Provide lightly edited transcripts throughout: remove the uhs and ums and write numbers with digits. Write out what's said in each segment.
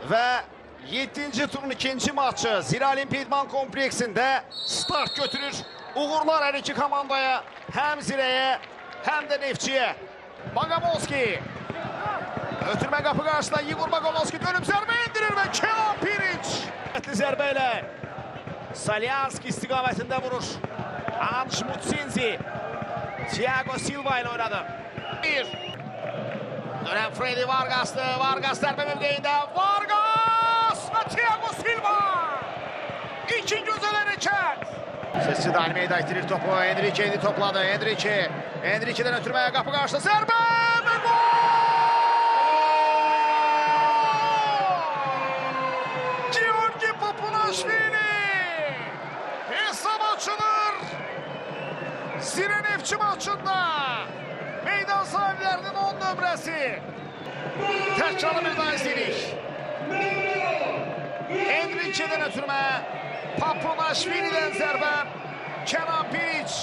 Və 7-ci turun ikinci maçı Ziralim İdman kompleksində start götürür. Uğurlar hər iki komandaya, həm Zirəyə, həm də Neftçiyə. Baqamovski. Ötürmə qapı qarşısında Igor Baqamovski dönüb zərbə indirir və Kenan Piric. Zərbə ilə Salyanski istiqamətində vurur. Anj Mutsinzi. Thiago Silva ilə oynadı. Dönən Freddy Vargas'tı. Vargas zərbə mövqeyində. Vargas və Thiago Silva. İkinci gözəl hərəkət. Sesçi de Almeida itirir topu. Enrique indi topladı. Enrique'den ötürmeye kapı karşıda. Zərbə ve gol! Georgi Populaşvili. Hesap açılır. Zirə Neftçi maçında. Meydan sahiplerinin 10 nömrəsi. Təkrarı bir daha izleyirik. Enrique'den ötürmeye. Populaşvili'den zərbə. Kenan Piric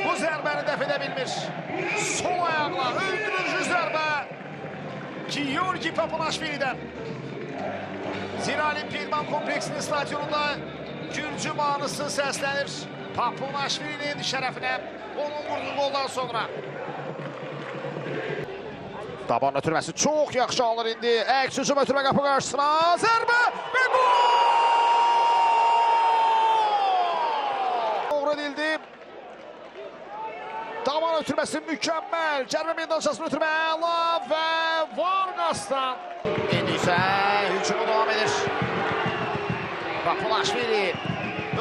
bu zərbəni dəf edə bilmir. Sol ayaqla öldürücü zərbə Georgi Populaşvili'dən. Ziralim İdman kompleksinin stadionunda Gürcü mahnısı səslənir. Populaşvili'nin şərəfinə onun vurduğu goldan sonra. Taban ötürməsi çox yaxşı alır indi. Əks hücum ötürmə qapı qarşısına. Zərbə və gol! Edildi. Taban ötürməsi mükəmməl. Cərbə meydançasını ötürmə əla və Vargas'tan. İndi isə hücumu devam edir. Populaşvili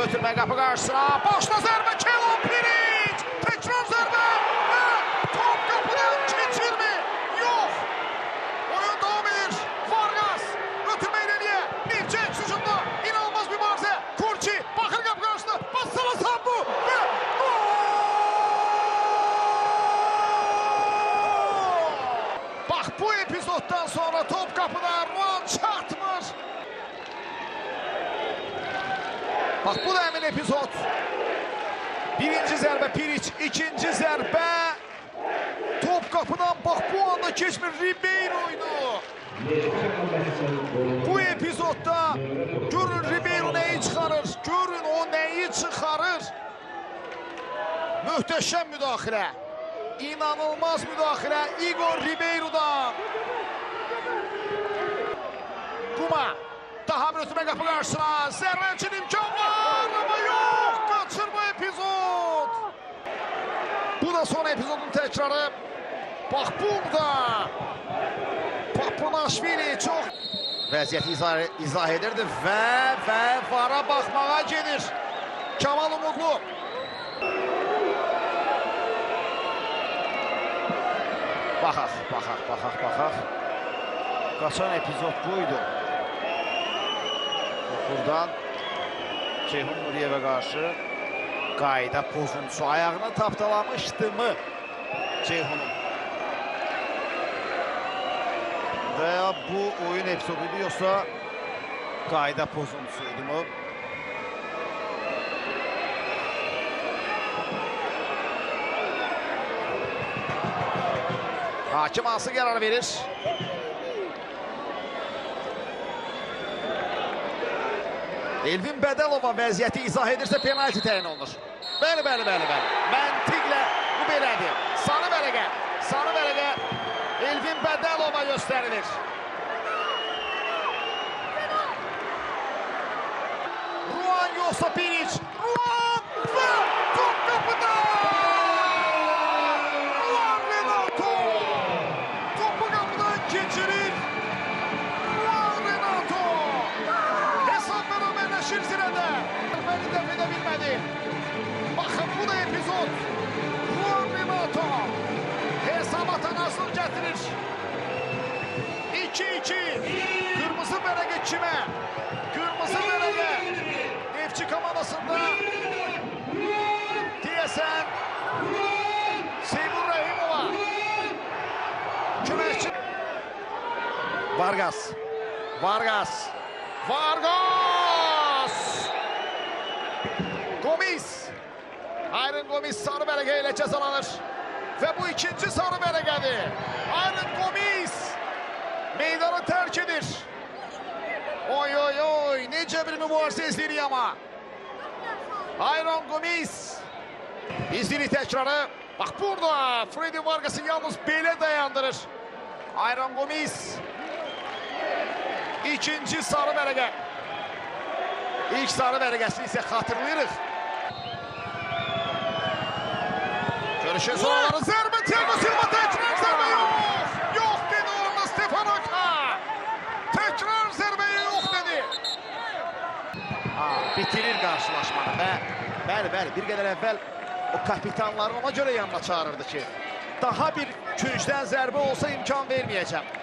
ötürmə qapı qarşısına. Başla zərbə Kenan Piric. Təkrar zərbə və top qapıdan keçirmi? Yox. Oyun devam edir. Vargas ötürmə ileriyə. Neftçi hücumda inanılmaz bir mübarizə. Kurçi baxır qapı qarşısına. Bassala Sambu və gol! Bax bu epizoddan sonra top qapıda Ruan çatmır. Bax bu da həmin epizod. Birinci zərbə Piric, ikinci zərbə top qapıdan bax bu anda keçmir Ribeiro'ydu. Bu epizodda görün Ribeiro nəyi çıxarır, görün o nəyi çıxarır. Möhtəşəm müdaxilə, inanılmaz müdaxilə Igor Ribeiro'dan. Kuma, daha bir ötürmə qapı qarşısına, zərbə üçün imkan var, amma yox, qaçırma epizod. Bu da son epizodun təkrarı. Bax burada Populaşvili çox vəziyyəti izah edirdi və vara baxmağa gedir Kamal Umudlu. Baxaq. Qaçan epizod buydu. Buradan Ceyhun Nuriyevə qarşı qayda pozuntusu ayağını tapdalamışdı mı Ceyhun'un? Veya bu oyun epizoduydu, yoxsa qayda pozuntusuydu mu? Hakim hansı qərar verir? Elvin Bədəlova vəziyyəti izah edirsə penalti təyin olunur. Bəli. Məntiqlə bu belədir. Sarı bələqə. Elvin Bədəlova göstərilir. Ruan yoxsa Piric. Ruan və top qapıda. Ruan Renato. Topu qapıdan keçirir. Ruan Renato. Hesab beraberləşir Zirədə. Bəni dəf edə bilmədi. Baxın bu da epizod. Ruan Renato. Hesabat anasını gətirir. 2-2. Qırmızı bələqə kimə? Qırmızı bələqə Neftçi komandasında deyəsən Seymur Rəhimova. Köməkçi Vargas. Ayrın Gomis sarı bələqə ilə cəzalanır. Və bu ikinci sarı bələqədir. Ayrın Gomis meydanı tərk edir. Mütəfəkkircə bir mübarizə izləyirik amma. Iron Gomis. İzləyirik təkrarı. Bax burada Freddy Vargas'ı yalnız belə dayandırır. Iron Gomis. İkinci sarı vərəqə. İlk sarı vərəqəsini isə xatırlayırıq. Görüşün sonraları zərbə. Thiago Silva təkrar zərbə yox. Yox dedi orada Stefan Aka. Təkrar zərbəyə yox dedi. Bitirir qarşılaşmanı və bəli, bir qədər əvvəl o kapitanların ona görə yanına çağırırdı ki, daha bir küncdən zərbə olsa imkan verməyəcəm.